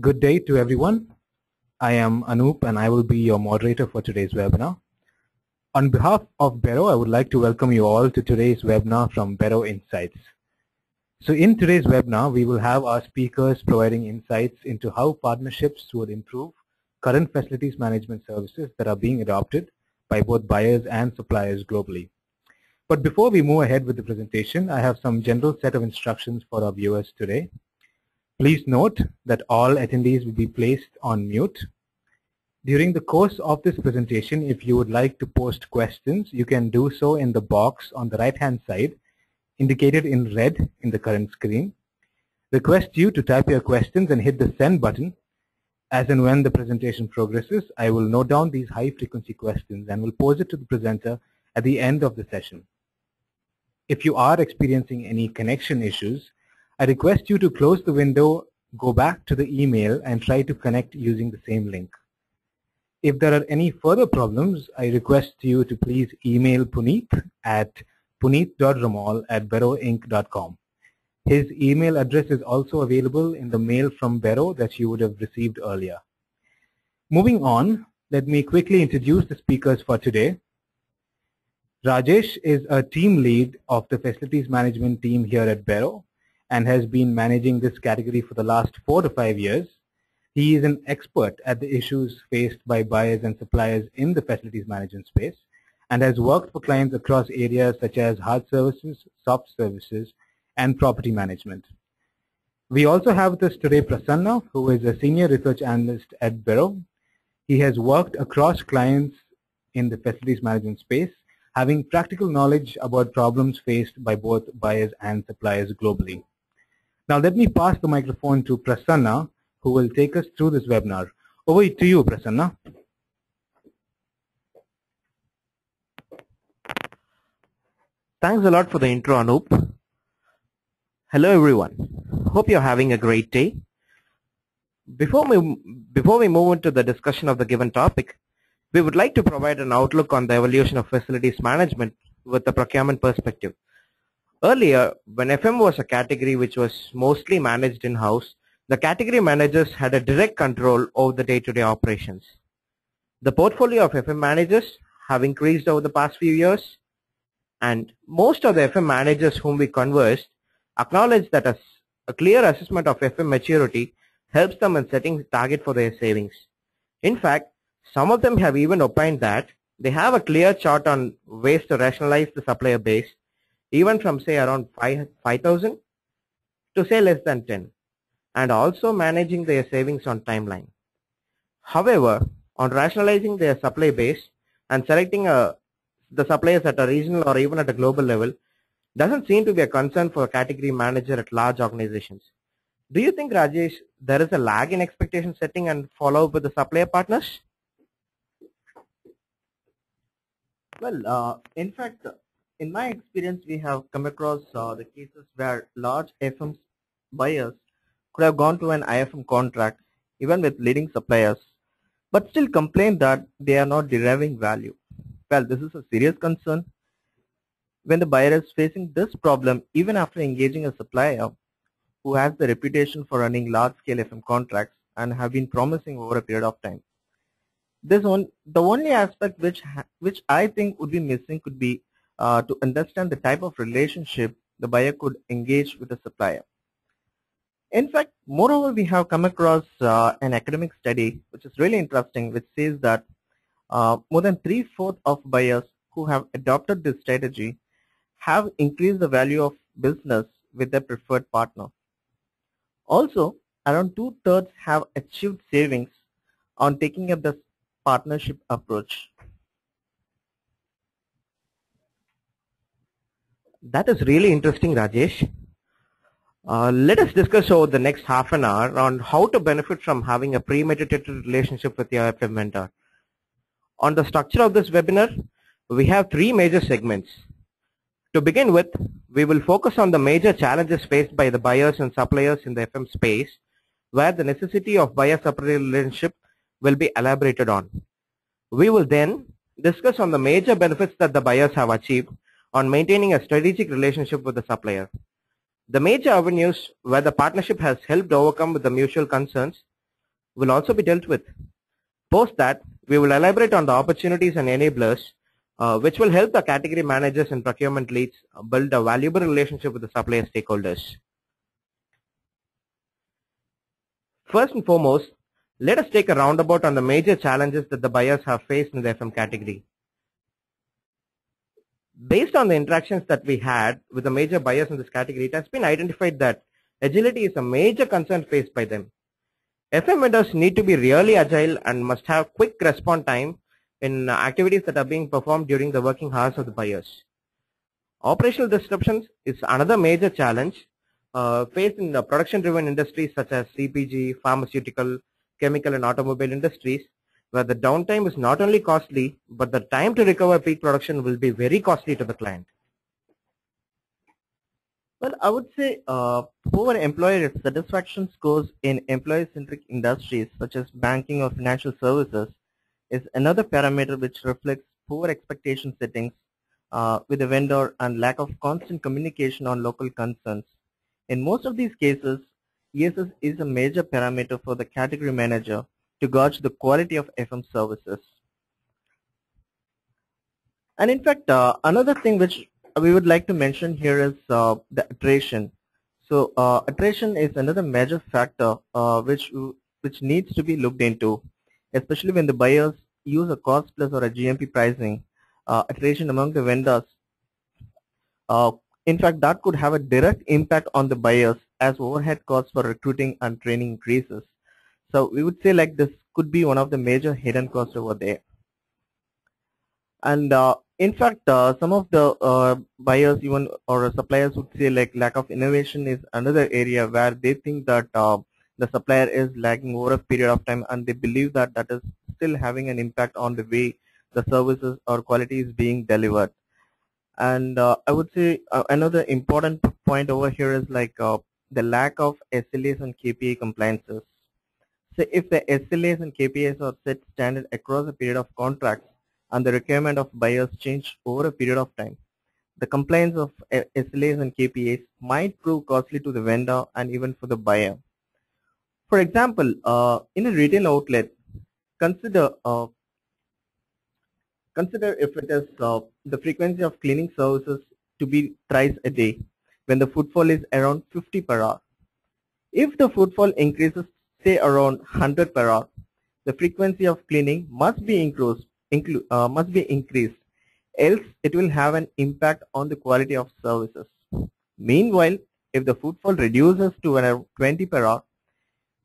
Good day to everyone. I am Anup and I will be your moderator for today's webinar. On behalf of Barrow, I would like to welcome you all to today's webinar from Barrow Insights. So in today's webinar, we will have our speakers providing insights into how partnerships would improve current facilities management services that are being adopted by both buyers and suppliers globally. But before we move ahead with the presentation, I have some general set of instructions for our viewers today. Please note that all attendees will be placed on mute. During the course of this presentation, if you would like to post questions, you can do so in the box on the right-hand side, indicated in red in the current screen. Request you to type your questions and hit the send button. As and when the presentation progresses, I will note down these high-frequency questions and will pose it to the presenter at the end of the session. If you are experiencing any connection issues, I request you to close the window, go back to the email, and try to connect using the same link. If there are any further problems, I request you to please email Puneet at puneet.ramal@barrowinc.com. His email address is also available in the mail from Barrow that you would have received earlier. Moving on, let me quickly introduce the speakers for today. Rajesh is a team lead of the facilities management team here at Barrow and has been managing this category for the last 4 to 5 years. He is an expert at the issues faced by buyers and suppliers in the facilities management space and has worked for clients across areas such as hard services, soft services, and property management. We also have with us today Prasanna, who is a senior research analyst at Barrow. He has worked across clients in the facilities management space, having practical knowledge about problems faced by both buyers and suppliers globally. Now let me pass the microphone to Prasanna, who will take us through this webinar. Over to you, Prasanna. Thanks a lot for the intro, Anup. Hello everyone. Hope you're having a great day. Before we move into the discussion of the given topic, we would like to provide an outlook on the evolution of facilities management with a procurement perspective. Earlier, when FM was a category which was mostly managed in-house, the category managers had a direct control over the day-to-day operations. The portfolio of FM managers have increased over the past few years, and most of the FM managers whom we conversed acknowledge that a clear assessment of FM maturity helps them in setting the target for their savings. In fact, some of them have even opined that they have a clear chart on ways to rationalize the supplier base, even from say around 5,000 to say less than 10, and also managing their savings on timeline. However, on rationalizing their supply base and selecting the suppliers at a regional or even at a global level doesn't seem to be a concern for a category manager at large organizations. Do you think, Rajesh, there is a lag in expectation setting and follow-up with the supplier partners? Well, in fact, in my experience, we have come across the cases where large FM buyers could have gone to an IFM contract even with leading suppliers, but still complain that they are not deriving value. Well, this is a serious concern. When the buyer is facing this problem, even after engaging a supplier who has the reputation for running large-scale FM contracts and have been promising over a period of time. The only aspect which I think would be missing could be to understand the type of relationship the buyer could engage with the supplier. In fact, moreover, we have come across an academic study which is really interesting, which says that more than 3/4 of buyers who have adopted this strategy have increased the value of business with their preferred partner. Also, around 2/3 have achieved savings on taking up this partnership approach. That is really interesting, Rajesh. Let us discuss over the next half an hour on how to benefit from having a premeditated relationship with your FM vendor. On the structure of this webinar, we have 3 major segments. To begin with, we will focus on the major challenges faced by the buyers and suppliers in the FM space, where the necessity of buyer-supplier relationship will be elaborated on. We will then discuss on the major benefits that the buyers have achieved on maintaining a strategic relationship with the supplier. The major avenues where the partnership has helped overcome the mutual concerns will also be dealt with. Post that, we will elaborate on the opportunities and enablers which will help the category managers and procurement leads build a valuable relationship with the supplier stakeholders. First and foremost, let us take a roundabout on the major challenges that the buyers have faced in the FM category. Based on the interactions that we had with the major buyers in this category, it has been identified that agility is a major concern faced by them. FM vendors need to be really agile and must have quick response time in activities that are being performed during the working hours of the buyers. Operational disruptions is another major challenge faced in the production-driven industries such as CPG, pharmaceutical, chemical and automobile industries, where the downtime is not only costly, but the time to recover peak production will be very costly to the client. Well, I would say poor employer satisfaction scores in employee-centric industries such as banking or financial services is another parameter which reflects poor expectation settings with the vendor and lack of constant communication on local concerns. In most of these cases, ESS is a major parameter for the category manager to gauge the quality of FM services. And in fact, another thing which we would like to mention here is the attrition. So attrition is another major factor which needs to be looked into, especially when the buyers use a cost plus or a GMP pricing. Attrition among the vendors, in fact, that could have a direct impact on the buyers as overhead costs for recruiting and training increases. So we would say like this could be one of the major hidden costs over there. And in fact, some of the buyers even or suppliers would say like lack of innovation is another area where they think that the supplier is lagging over a period of time, and they believe that that is still having an impact on the way the services or quality is being delivered. And I would say another important point over here is like the lack of SLAs and KPI compliances. So if the SLAs and KPIs are set standard across a period of contracts and the requirement of buyers change over a period of time, the compliance of SLAs and KPIs might prove costly to the vendor and even for the buyer. For example, in a retail outlet, consider if it is the frequency of cleaning services to be thrice a day when the footfall is around 50 per hour. If the footfall increases say around 100 per hour, the frequency of cleaning must be increased, else it will have an impact on the quality of services. Meanwhile, if the footfall reduces to around 20 per hour,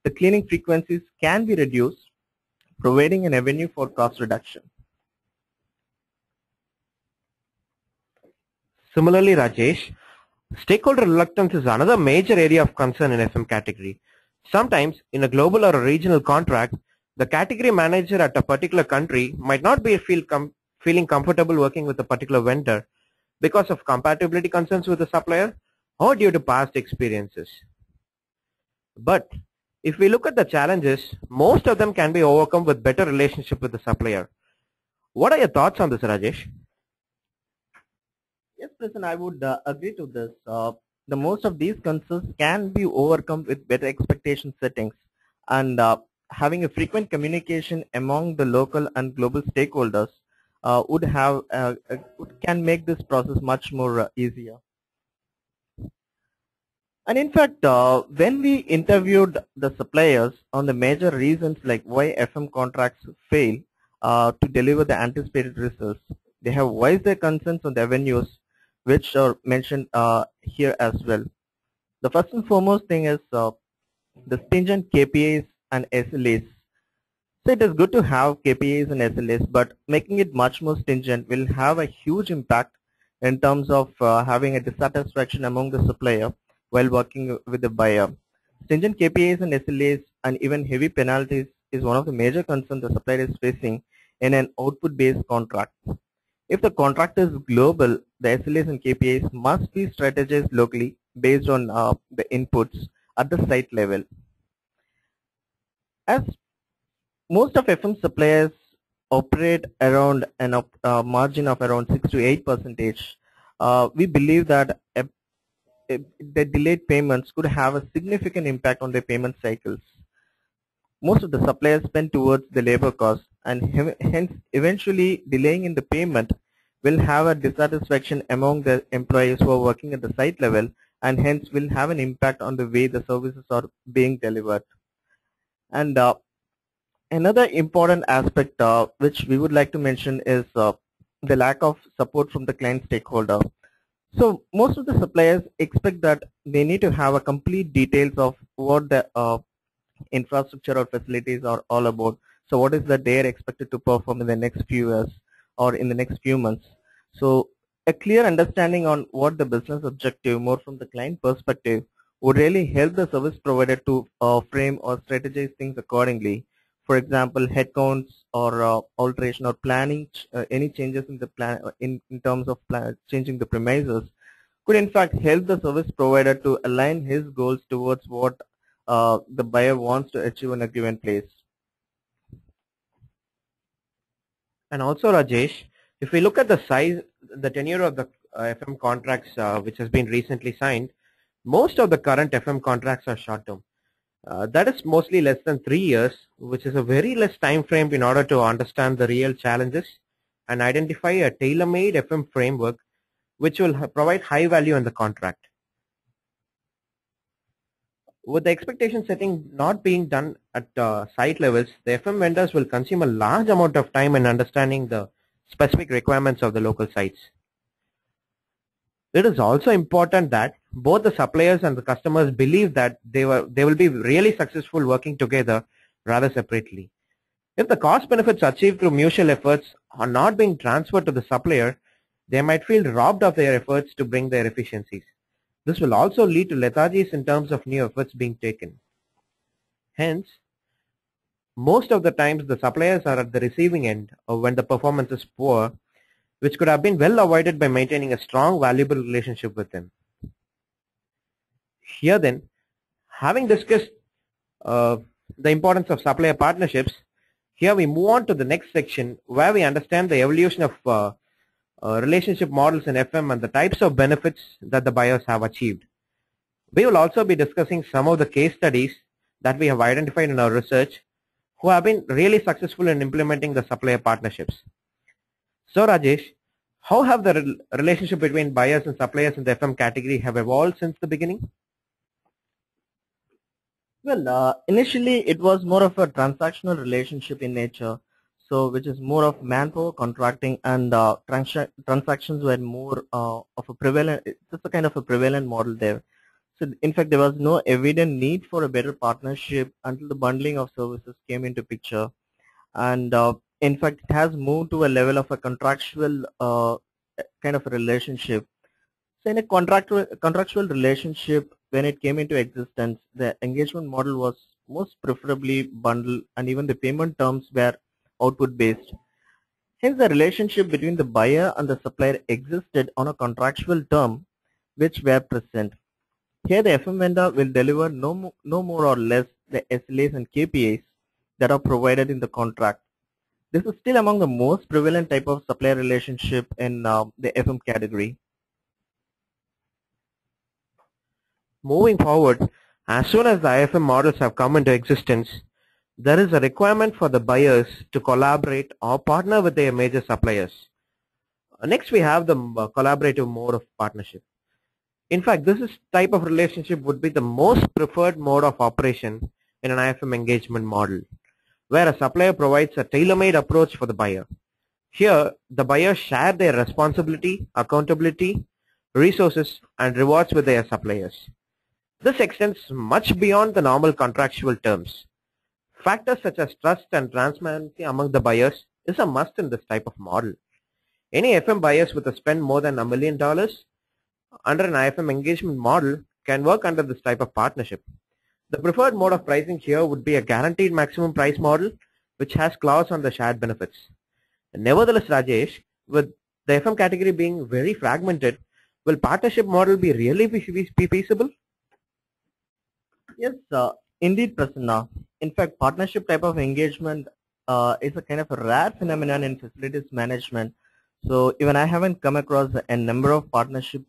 the cleaning frequencies can be reduced, providing an avenue for cost reduction. Similarly, Rajesh, stakeholder reluctance is another major area of concern in FM category. Sometimes, in a global or a regional contract, the category manager at a particular country might not be feeling comfortable working with a particular vendor because of compatibility concerns with the supplier or due to past experiences. But if we look at the challenges, most of them can be overcome with better relationship with the supplier. What are your thoughts on this, Rajesh? Yes, listen, I would agree to this. The most of these concerns can be overcome with better expectation settings, and having a frequent communication among the local and global stakeholders can make this process much more easier. And in fact, when we interviewed the suppliers on the major reasons like why FM contracts fail to deliver the anticipated results, they have voiced their concerns on the avenues which are mentioned here as well. The first and foremost thing is the stringent KPIs and SLAs. So it is good to have KPIs and SLAs, but making it much more stringent will have a huge impact in terms of having a dissatisfaction among the supplier while working with the buyer. Stringent KPIs and SLAs and even heavy penalties is one of the major concerns the supplier is facing in an output-based contract. If the contract is global, the SLAs and KPIs must be strategized locally based on the inputs at the site level. As most of FM suppliers operate around a margin of around 6 to 8%, we believe that the delayed payments could have a significant impact on their payment cycles. most of the suppliers spend towards the labor cost, and hence eventually delaying in the payment will have a dissatisfaction among the employees who are working at the site level, and hence will have an impact on the way the services are being delivered. And another important aspect which we would like to mention is the lack of support from the client stakeholder. So most of the suppliers expect that they need to have a complete details of what the infrastructure or facilities are all about. So what is that they are expected to perform in the next few years or in the next few months. So a clear understanding on what the business objective more from the client perspective would really help the service provider to frame or strategize things accordingly. For example, headcounts or alteration or planning, any changes in the plan in terms of changing the premises could in fact help the service provider to align his goals towards what the buyer wants to achieve in a given place. And also, Rajesh, if we look at the size, the tenure of the FM contracts which has been recently signed, most of the current FM contracts are short term. That is mostly less than 3 years, which is a very less time frame in order to understand the real challenges and identify a tailor-made FM framework which will provide high value in the contract. With the expectation setting not being done at site levels, the FM vendors will consume a large amount of time in understanding the specific requirements of the local sites. It is also important that both the suppliers and the customers believe that they will be really successful working together rather separately. If the cost benefits achieved through mutual efforts are not being transferred to the supplier, they might feel robbed of their efforts to bring their efficiencies. This will also lead to lethargies in terms of new efforts being taken. Hence, most of the times the suppliers are at the receiving end of when the performance is poor, which could have been well avoided by maintaining a strong, valuable relationship with them. Here then, having discussed the importance of supplier partnerships, here we move on to the next section where we understand the evolution of relationship models in FM and the types of benefits that the buyers have achieved. We will also be discussing some of the case studies that we have identified in our research who have been really successful in implementing the supplier partnerships. So Rajesh, how have the relationship between buyers and suppliers in the FM category have evolved since the beginning? Well, initially it was more of a transactional relationship in nature, so which is more of manpower contracting, and transactions were more of a prevalent, just a kind of a prevalent model there. So in fact, there was no evident need for a better partnership until the bundling of services came into picture, and in fact, it has moved to a level of a contractual kind of a relationship. So in a contractual relationship, when it came into existence, the engagement model was most preferably bundled, and even the payment terms were output based. Hence, the relationship between the buyer and the supplier existed on a contractual term which were present. Here, the FM vendor will deliver no more or less the SLAs and KPIs that are provided in the contract. This is still among the most prevalent type of supplier relationship in the FM category. Moving forward, as soon as the IFM models have come into existence, there is a requirement for the buyers to collaborate or partner with their major suppliers. Next, we have the collaborative mode of partnership. In fact, this type of relationship would be the most preferred mode of operation in an IFM engagement model, where a supplier provides a tailor-made approach for the buyer. Here, the buyers share their responsibility, accountability, resources, and rewards with their suppliers. This extends much beyond the normal contractual terms. Factors such as trust and transparency among the buyers is a must in this type of model. Any FM buyers with a spend more than $1 million under an IFM engagement model can work under this type of partnership. The preferred mode of pricing here would be a guaranteed maximum price model which has clause on the shared benefits. Nevertheless, Rajesh, with the FM category being very fragmented, will partnership model be really feasible? Yes, indeed, Prasanna. In fact, partnership type of engagement is a kind of a rare phenomenon in facilities management. So even I haven't come across a number of partnership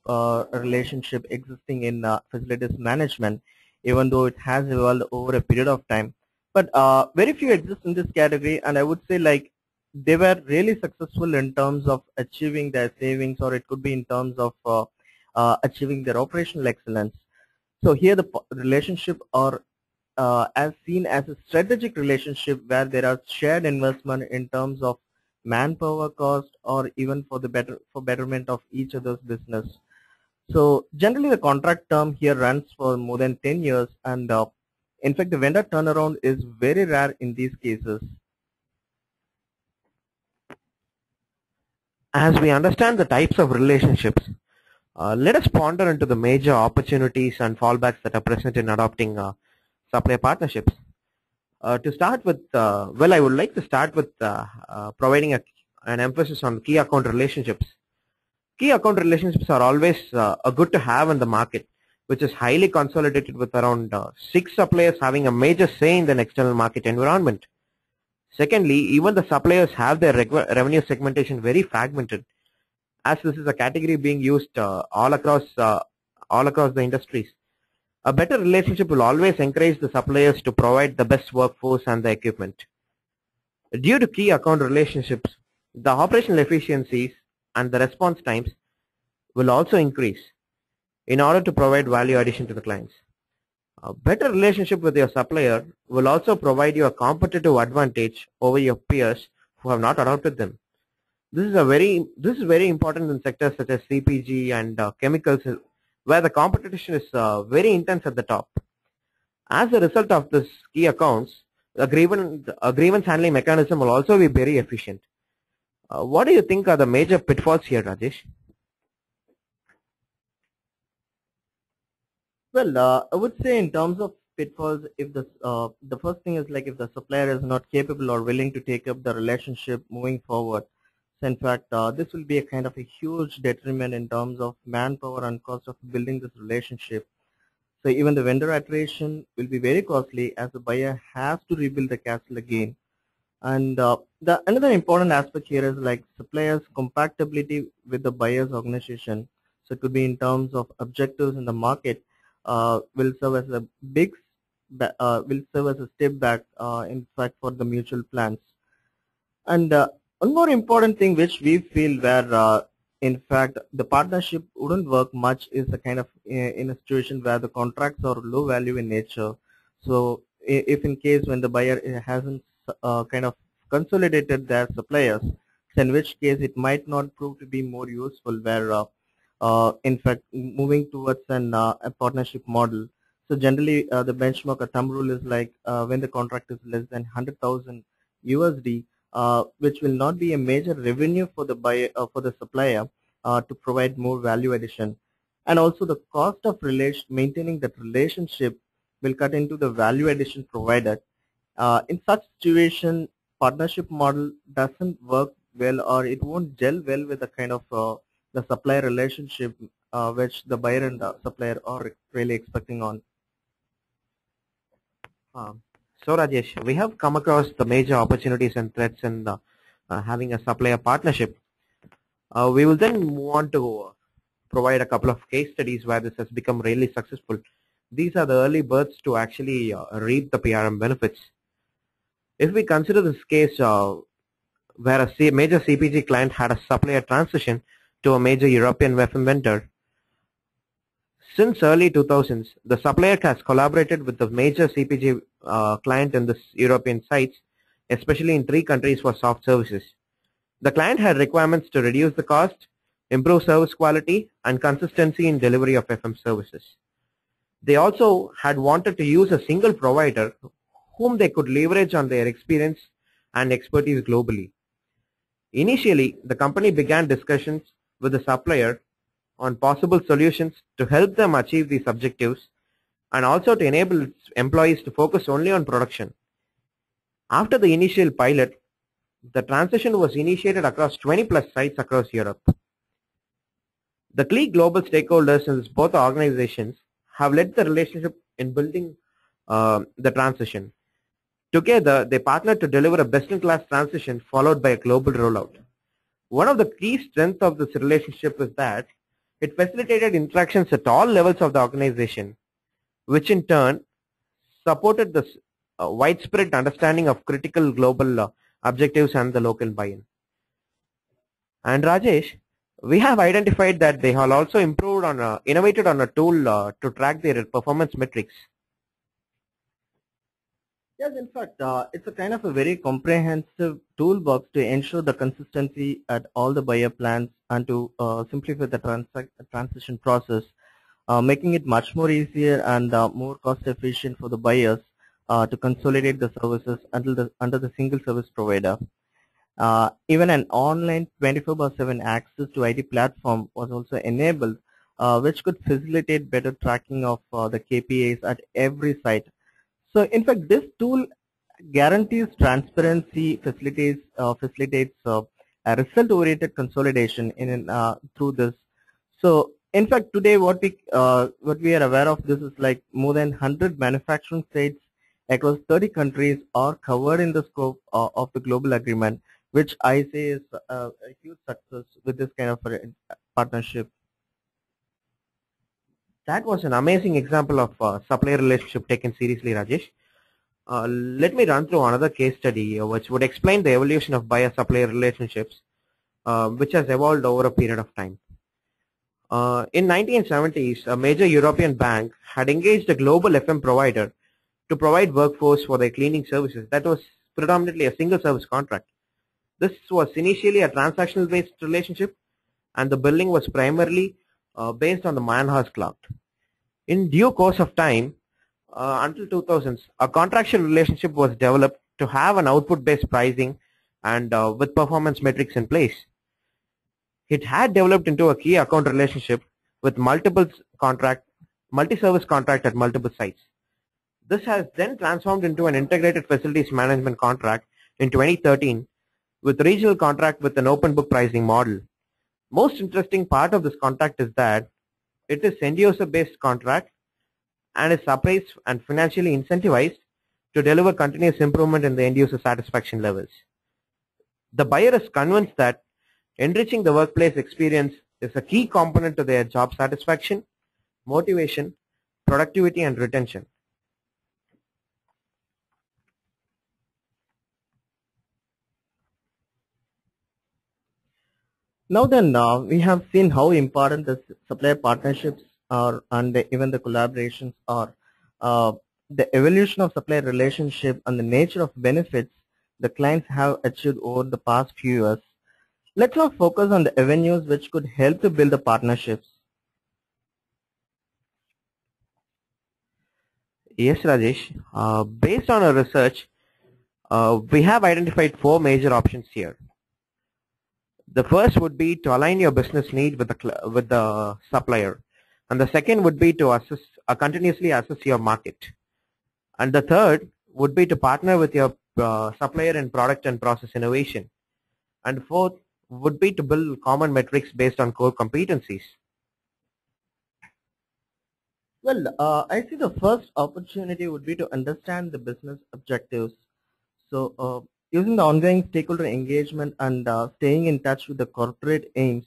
relationship existing in facilities management, even though it has evolved over a period of time. But very few exist in this category, and I would say like they were really successful in terms of achieving their savings, or it could be in terms of achieving their operational excellence. So here the relationship are as seen as a strategic relationship where there are shared investment in terms of manpower cost or even for the betterment of each other's business. So generally the contract term here runs for more than 10 years, and in fact the vendor turnaround is very rare in these cases. As we understand the types of relationships, let us ponder into the major opportunities and fallbacks that are present in adopting supplier partnerships. To start with, I would like to start with providing an emphasis on key account relationships. Key account relationships are always a good to have in the market, which is highly consolidated with around 6 suppliers having a major say in the external market environment. Secondly, even the suppliers have their revenue segmentation very fragmented, as this is a category being used all across the industries. A better relationship will always encourage the suppliers to provide the best workforce and the equipment. Due to key account relationships, the operational efficiencies and the response times will also increase in order to provide value addition to the clients. A better relationship with your supplier will also provide you a competitive advantage over your peers who have not adopted them. This is very important in sectors such as CPG and chemicals, where the competition is very intense at the top. As a result of this key accounts, a grievance handling mechanism will also be very efficient. What do you think are the major pitfalls here, Rajesh? Well, I would say in terms of pitfalls, if the first thing is like if the supplier is not capable or willing to take up the relationship moving forward. So in fact, this will be a kind of a huge detriment in terms of manpower and cost of building this relationship. So even the vendor iteration will be very costly as the buyer has to rebuild the castle again. And the another important aspect here is like suppliers compatibility with the buyer's organization. So it could be in terms of objectives in the market will serve as a will serve as a step back in fact for the mutual plans. And one more important thing which we feel where in fact the partnership wouldn't work much is a kind of in a situation where the contracts are low value in nature. So if in case when the buyer hasn't kind of consolidated their suppliers, in which case it might not prove to be more useful where in fact moving towards a partnership model. So generally the benchmark or thumb rule is like when the contract is less than 100,000 USD, which will not be a major revenue for the buyer for the supplier to provide more value addition. And also the cost of maintaining that relationship will cut into the value addition provided. In such situation, partnership model doesn't work well, or it won't gel well with the kind of the supplier relationship which the buyer and the supplier are really expecting on. So Rajesh, we have come across the major opportunities and threats in having a supplier partnership. We will then move on to provide a couple of case studies where this has become really successful. These are the early birds to actually reap the PRM benefits. If we consider this case where a major CPG client had a supplier transition to a major European weapon vendor. Since early 2000s, the supplier has collaborated with the major CPG client in the European sites, especially in 3 countries for soft services. The client had requirements to reduce the cost, improve service quality, and consistency in delivery of FM services. They also had wanted to use a single provider whom they could leverage on their experience and expertise globally. Initially, the company began discussions with the supplier on possible solutions to help them achieve these objectives and also to enable its employees to focus only on production. After the initial pilot, the transition was initiated across 20 plus sites across Europe. The key global stakeholders in both organizations have led the relationship in building the transition. Together, they partnered to deliver a best-in-class transition followed by a global rollout. One of the key strengths of this relationship is that it facilitated interactions at all levels of the organization, which in turn supported the widespread understanding of critical global objectives and the local buy-in. And Rajesh, we have identified that they have also improved on innovated on a tool to track their performance metrics. Yes, in fact, it's a kind of a very comprehensive toolbox to ensure the consistency at all the buyer plans and to simplify the transition process, making it much more easier and more cost efficient for the buyers to consolidate the services under the single service provider. Even an online 24/7 access to IT platform was also enabled, which could facilitate better tracking of the KPIs at every site. So in fact, this tool guarantees transparency, facilitates a result-oriented consolidation through this. So in fact, today what we are aware of this is like more than 100 manufacturing sites across 30 countries are covered in the scope of the global agreement, which I say is a huge success with this kind of partnership. That was an amazing example of supplier relationship taken seriously, Rajesh. Let me run through another case study which would explain the evolution of buyer-supplier relationships, which has evolved over a period of time. In 1970s, a major European bank had engaged a global FM provider to provide workforce for their cleaning services. That was predominantly a single service contract. This was initially a transactional based relationship, and the billing was primarily based on the man-hours clocked. In due course of time, until 2000s, a contractual relationship was developed to have an output-based pricing and with performance metrics in place. It had developed into a key account relationship with multi-service contract at multiple sites. This has then transformed into an integrated facilities management contract in 2013 with regional contract with an open book pricing model. Most interesting part of this contract is that it is end user based contract and is appraised and financially incentivized to deliver continuous improvement in the end user satisfaction levels. The buyer is convinced that enriching the workplace experience is a key component to their job satisfaction, motivation, productivity and retention. Now then, we have seen how important the supplier partnerships are and even the collaborations are. The evolution of supplier relationship and the nature of benefits the clients have achieved over the past few years. Let's now focus on the avenues which could help to build the partnerships. Yes, Rajesh. Based on our research, we have identified four major options here. The first would be to align your business need with the supplier, and the second would be to continuously assess your market, and the third would be to partner with your supplier in product and process innovation, and fourth would be to build common metrics based on core competencies. Well, I see the first opportunity would be to understand the business objectives. So using the ongoing stakeholder engagement and staying in touch with the corporate aims,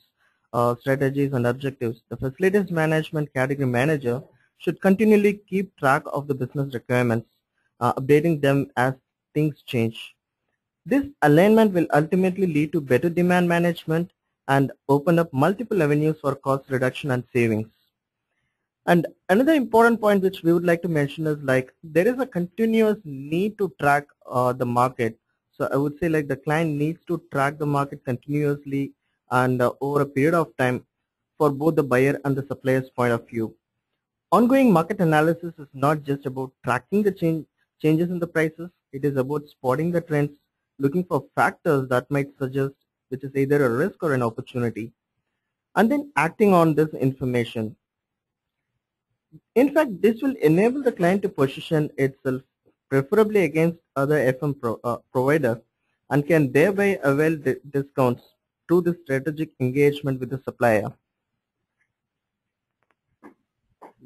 strategies and objectives, the facilities management category manager should continually keep track of the business requirements, updating them as things change. This alignment will ultimately lead to better demand management and open up multiple avenues for cost reduction and savings. And another important point which we would like to mention is like there is a continuous need to track the market. So I would say like the client needs to track the market continuously and over a period of time for both the buyer and the supplier's point of view. Ongoing market analysis is not just about tracking the changes in the prices. It is about spotting the trends, looking for factors that might suggest which is either a risk or an opportunity, and then acting on this information. In fact, this will enable the client to position itself preferably against other FM providers and can thereby avail discounts through the strategic engagement with the supplier.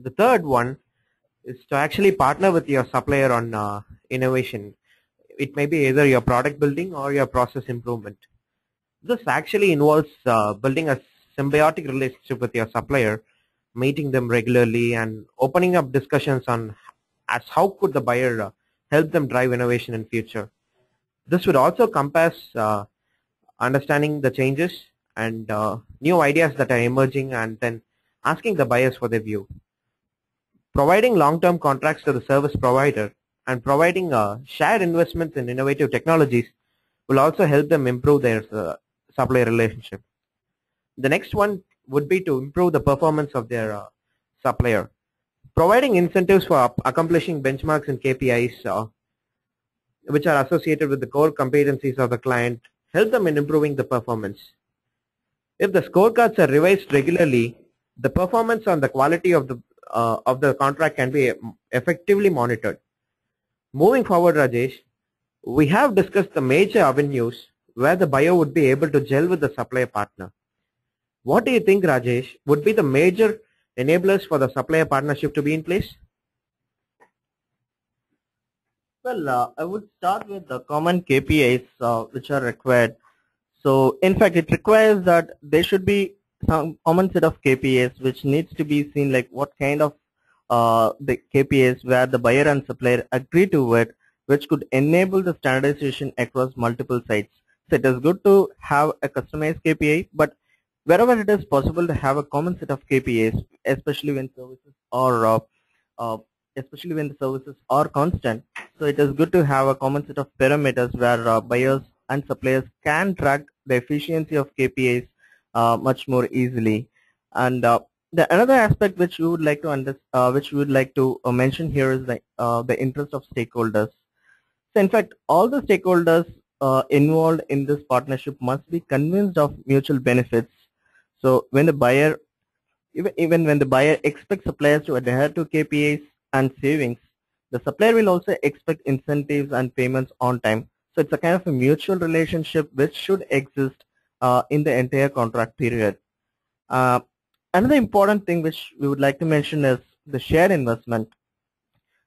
The third one is to actually partner with your supplier on innovation. It may be either your product building or your process improvement. This actually involves building a symbiotic relationship with your supplier, meeting them regularly and opening up discussions on as how could the buyer help them drive innovation in future. This would also compass understanding the changes and new ideas that are emerging, and then asking the buyers for their view. Providing long-term contracts to the service provider and providing shared investments in innovative technologies will also help them improve their supplier relationship. The next one would be to improve the performance of their supplier. Providing incentives for accomplishing benchmarks and KPIs which are associated with the core competencies of the client help them in improving the performance. If the scorecards are revised regularly, the performance and the quality of the contract can be effectively monitored. Moving forward, Rajesh, we have discussed the major avenues where the buyer would be able to gel with the supplier partner. What do you think, Rajesh, would be the major enablers for the supplier partnership to be in place? Well, I would start with the common KPIs which are required. So in fact, it requires that there should be some common set of KPIs which needs to be seen, like what kind of the KPIs where the buyer and supplier agree to it, which could enable the standardization across multiple sites. So it is good to have a customized KPI, but wherever it is possible to have a common set of KPIs, especially when services are especially when the services are constant. So it is good to have a common set of parameters where buyers and suppliers can track the efficiency of KPIs much more easily. And the another aspect which we would like to mention here is the interest of stakeholders. So in fact, all the stakeholders involved in this partnership must be convinced of mutual benefits. So when the buyer, even when the buyer expects suppliers to adhere to KPIs and savings, the supplier will also expect incentives and payments on time. So it's a kind of a mutual relationship which should exist in the entire contract period. Another important thing which we would like to mention is the shared investment.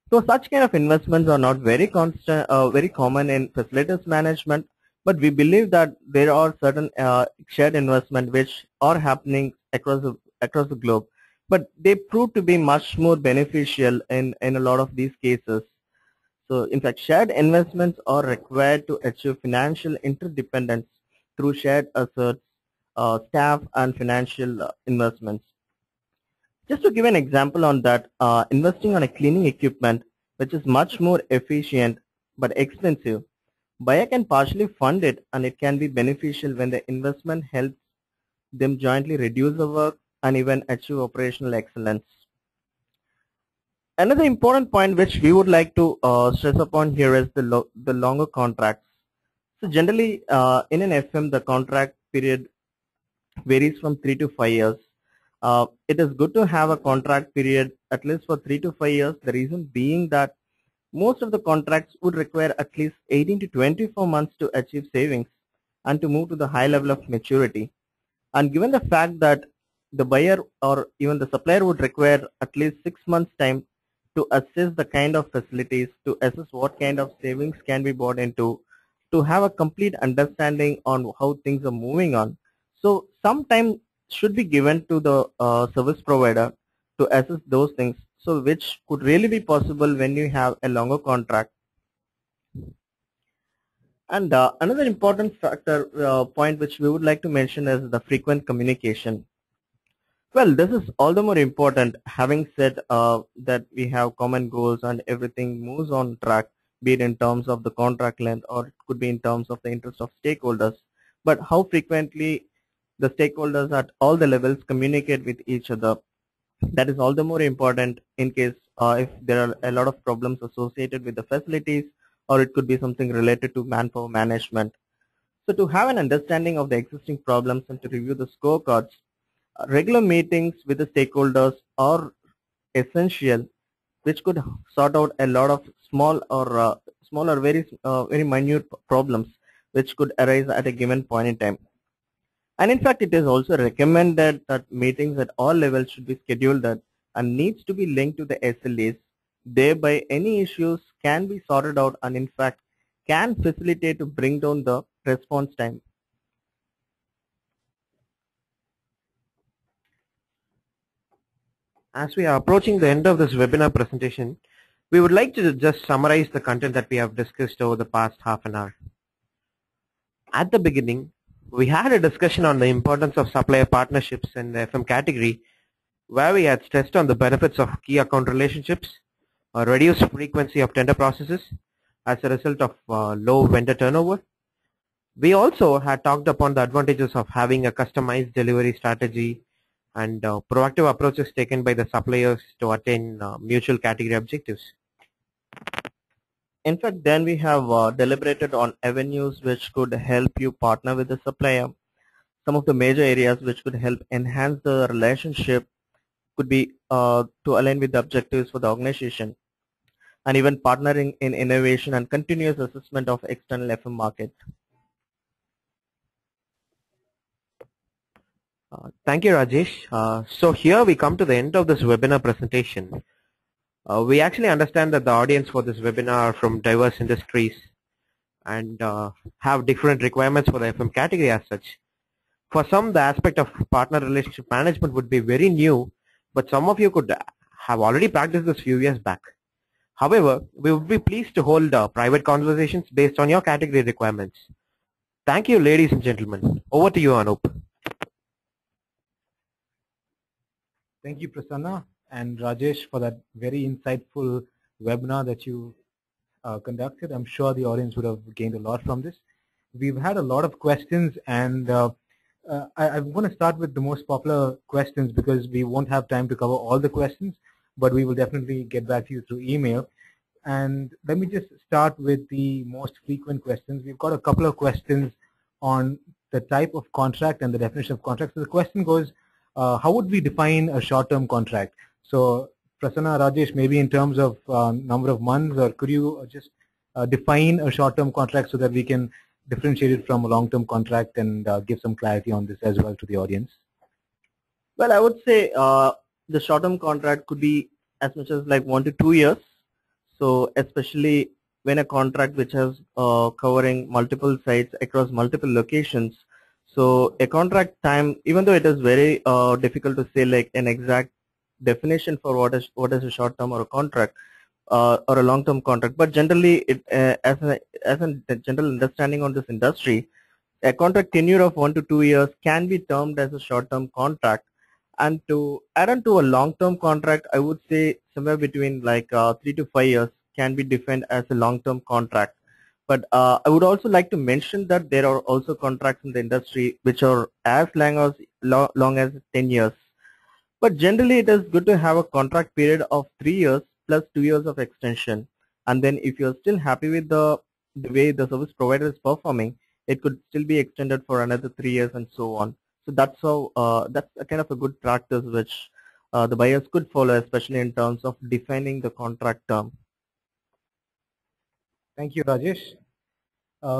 So such kind of investments are not very very common in facilities management, but we believe that there are certain shared investment which are happening across the globe, but they prove to be much more beneficial in a lot of these cases. So in fact, shared investments are required to achieve financial interdependence through shared assets, staff, and financial investments. Just to give an example on that, investing on a cleaning equipment, which is much more efficient but expensive, buyer can partially fund it, and it can be beneficial when the investment helps them jointly reduce the work and even achieve operational excellence. Another important point which we would like to stress upon here is the longer contracts. So generally, in an FM, the contract period varies from 3 to 5 years. It is good to have a contract period at least for 3 to 5 years. The reason being that most of the contracts would require at least 18 to 24 months to achieve savings and to move to the high level of maturity. And given the fact that the buyer or even the supplier would require at least 6 months time to assess the kind of facilities, to assess what kind of savings can be brought into, to have a complete understanding on how things are moving on. So some time should be given to the service provider to assess those things, so which could really be possible when you have a longer contract. And another important factor point which we would like to mention is the frequent communication. Well, this is all the more important, having said that we have common goals and everything moves on track, be it in terms of the contract length or it could be in terms of the interest of stakeholders. But how frequently the stakeholders at all the levels communicate with each other, that is all the more important in case if there are a lot of problems associated with the facilities, or it could be something related to manpower management. So to have an understanding of the existing problems and to review the scorecards, regular meetings with the stakeholders are essential, which could sort out a lot of small or very minute problems which could arise at a given point in time. And in fact, it is also recommended that meetings at all levels should be scheduled and needs to be linked to the SLAs. Thereby, any issues can be sorted out and in fact can facilitate to bring down the response time. As we are approaching the end of this webinar presentation, We would like to just summarize the content that we have discussed over the past half an hour. At the beginning, we had a discussion on the importance of supplier partnerships in the FM category, where we had stressed on the benefits of key account relationships, a reduced frequency of tender processes as a result of low vendor turnover. We also had talked upon the advantages of having a customized delivery strategy and proactive approaches taken by the suppliers to attain mutual category objectives. In fact, then we have deliberated on avenues which could help you partner with the supplier. Some of the major areas which could help enhance the relationship could be to align with the objectives for the organization, and even partnering in innovation and continuous assessment of external FM market. Thank you, Rajesh. So here we come to the end of this webinar presentation. We actually understand that the audience for this webinar are from diverse industries and have different requirements for the FM category as such. For some, the aspect of partner relationship management would be very new, but some of you could have already practiced this few years back. However, we would be pleased to hold private conversations based on your category requirements. Thank you, ladies and gentlemen. Over to you, Anup. Thank you, Prasanna and Rajesh, for that very insightful webinar that you conducted. I'm sure the audience would have gained a lot from this. We've had a lot of questions, and I'm going to start with the most popular questions because we won't have time to cover all the questions, but we will definitely get back to you through email. And let me just start with the most frequent questions. We've got a couple of questions on the type of contract and the definition of contract. So the question goes, how would we define a short-term contract? So Prasanna, Rajesh, maybe in terms of number of months, or could you just define a short-term contract so that we can differentiate it from a long-term contract and give some clarity on this as well to the audience? Well, I would say the short-term contract could be as much as like 1 to 2 years. So especially when a contract which has covering multiple sites across multiple locations. So a contract time, even though it is very difficult to say like an exact definition for what is a short term or a contract or a long term contract, but generally it as a general understanding on this industry, a contract tenure of 1 to 2 years can be termed as a short term contract. And to add on to a long term contract, I would say somewhere between like 3 to 5 years can be defined as a long term contract. But I would also like to mention that there are also contracts in the industry which are as long as 10 years. But generally, it is good to have a contract period of 3 years plus 2 years of extension. And then if you're still happy with the way the service provider is performing, it could still be extended for another 3 years and so on. So that's how that's a kind of a good practice which the buyers could follow, especially in terms of defining the contract term. Thank you, Rajesh.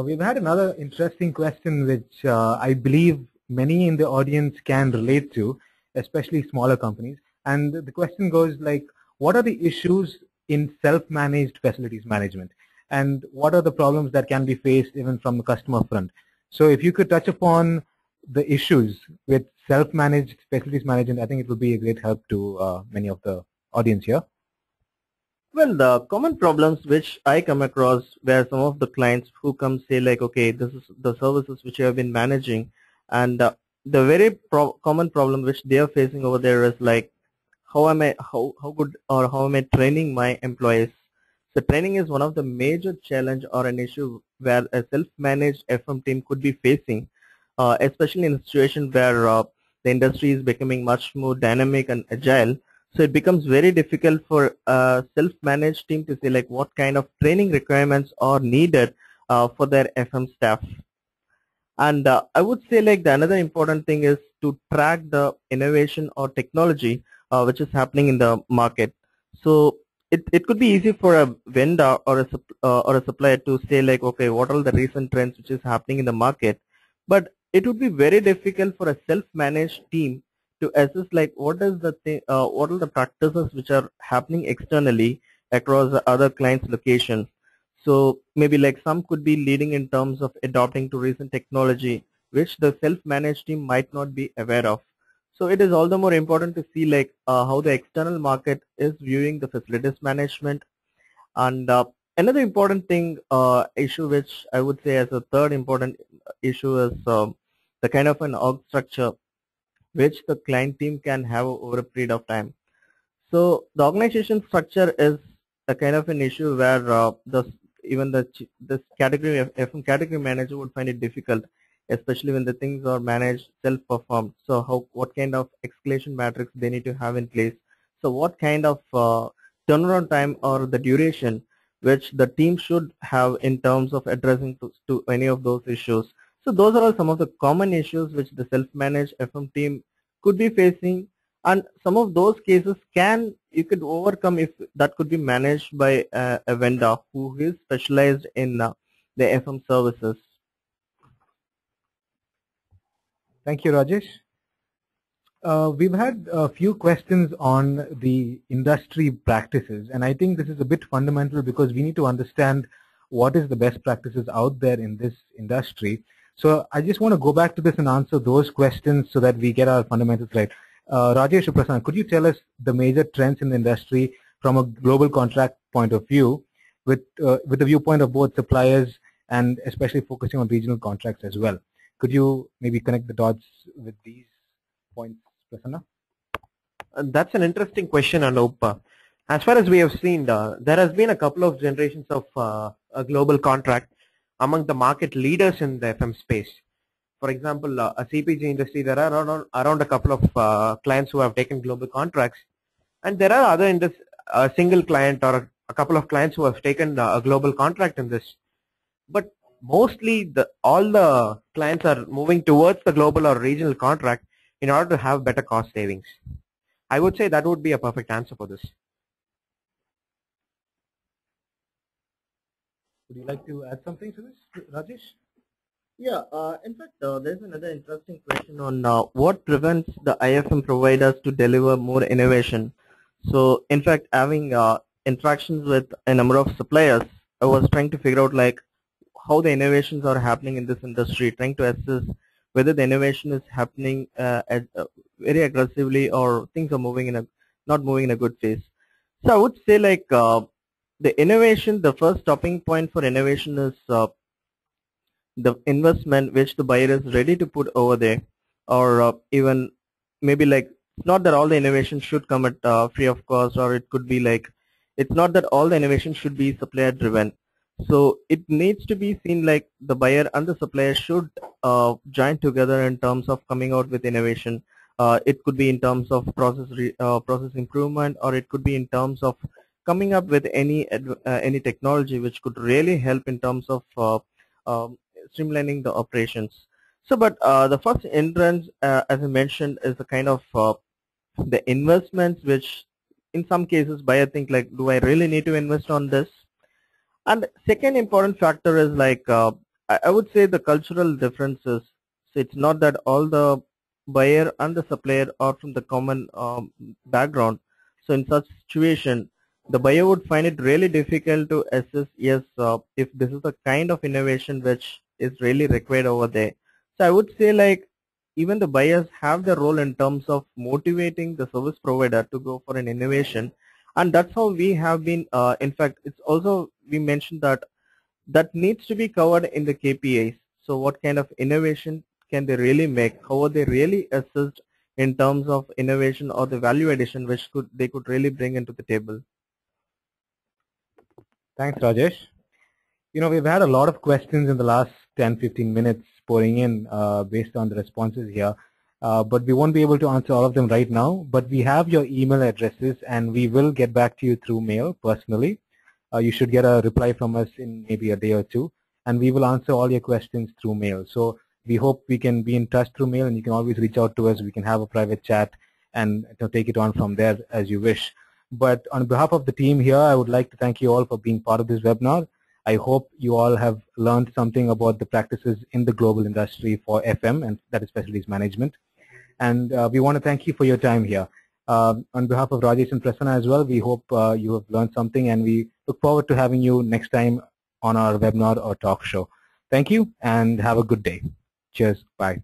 We've had another interesting question which I believe many in the audience can relate to, especially smaller companies. And the question goes like, what are the issues in self-managed facilities management? And what are the problems that can be faced even from the customer front? So if you could touch upon the issues with self-managed facilities management, I think it will be a great help to many of the audience here. Well, the common problems which I come across where some of the clients who come say like, okay, this is the services which you have been managing, and the very common problem which they are facing over there is like, how good or how am I training my employees? So training is one of the major challenge or an issue where a self-managed FM team could be facing, especially in a situation where the industry is becoming much more dynamic and agile. So it becomes very difficult for a self-managed team to say like what kind of training requirements are needed for their FM staff. And I would say like the another important thing is to track the innovation or technology which is happening in the market. So it could be easy for a vendor or a supplier to say like, okay, what are the recent trends which is happening in the market? But it would be very difficult for a self-managed team to assess like what is the thing, what are the practices which are happening externally across the other clients' locations. So maybe like some could be leading in terms of adopting to recent technology, which the self-managed team might not be aware of. So it is all the more important to see like how the external market is viewing the facilities management, And another important thing, issue which I would say as a third important issue is the kind of an org structure which the client team can have over a period of time. So the organization structure is a kind of an issue where even this category FM category manager would find it difficult, especially when the things are managed self-performed. So what kind of escalation matrix they need to have in place. So what kind of turnaround time or the duration which the team should have in terms of addressing to any of those issues. So those are all some of the common issues which the self-managed FM team could be facing, and some of those cases you could overcome if that could be managed by a vendor who is specialized in the FM services. Thank you, Rajesh. We've had a few questions on the industry practices, and I think this is a bit fundamental because we need to understand what is the best practices out there in this industry. So I just want to go back to this and answer those questions so that we get our fundamentals right. Rajesh or Prasanna, could you tell us the major trends in the industry from a global contract point of view with the viewpoint of both suppliers and especially focusing on regional contracts as well? Could you maybe connect the dots with these points, Prasanna? That's an interesting question, Anup. As far as we have seen, there has been a couple of generations of a global contract among the market leaders in the FM space. For example, a CPG industry, there are around a couple of clients who have taken global contracts, and there are other a single client or a couple of clients who have taken a global contract in this. But mostly all the clients are moving towards the global or regional contract in order to have better cost savings. I would say that would be a perfect answer for this. Would you like to add something to this, Rajesh? Yeah, in fact, there's another interesting question on what prevents the IFM providers to deliver more innovation. So, in fact, having interactions with a number of suppliers, I was trying to figure out like how the innovations are happening in this industry, trying to assess whether the innovation is happening very aggressively or things are not moving in a good phase. So, I would say like the innovation, the first stopping point for innovation is the investment which the buyer is ready to put over there, or even maybe like it's not that all the innovation should come at free of cost, or it could be like it's not that all the innovation should be supplier driven. So it needs to be seen like the buyer and the supplier should join together in terms of coming out with innovation. It could be in terms of process improvement, or it could be in terms of coming up with any technology which could really help in terms of streamlining the operations. So, but the first hindrance, as I mentioned, is the kind of the investments, which in some cases buyer think like, do I really need to invest on this? And second important factor is like I would say the cultural differences. So it's not that all the buyer and the supplier are from the common background. So in such situation, the buyer would find it really difficult to assess, yes, if this is the kind of innovation which is really required over there. So I would say like even the buyers have their role in terms of motivating the service provider to go for an innovation, and that's how we have been. In fact, it's also we mentioned that needs to be covered in the KPIs. So what kind of innovation can they really make? How are they really assessed in terms of innovation or the value addition which they could really bring into the table? Thanks, Rajesh. You know, we've had a lot of questions in the last 10-15 minutes pouring in based on the responses here, but we won't be able to answer all of them right now, but we have your email addresses and we will get back to you through mail personally. You should get a reply from us in maybe a day or two, and we will answer all your questions through mail. So we hope we can be in touch through mail, and you can always reach out to us. We can have a private chat and take it on from there as you wish. But on behalf of the team here, I would like to thank you all for being part of this webinar. I hope you all have learned something about the practices in the global industry for FM, and that is facilities management. And we want to thank you for your time here. On behalf of Rajesh and Prasanna as well, we hope you have learned something, and we look forward to having you next time on our webinar or talk show. Thank you and have a good day. Cheers. Bye.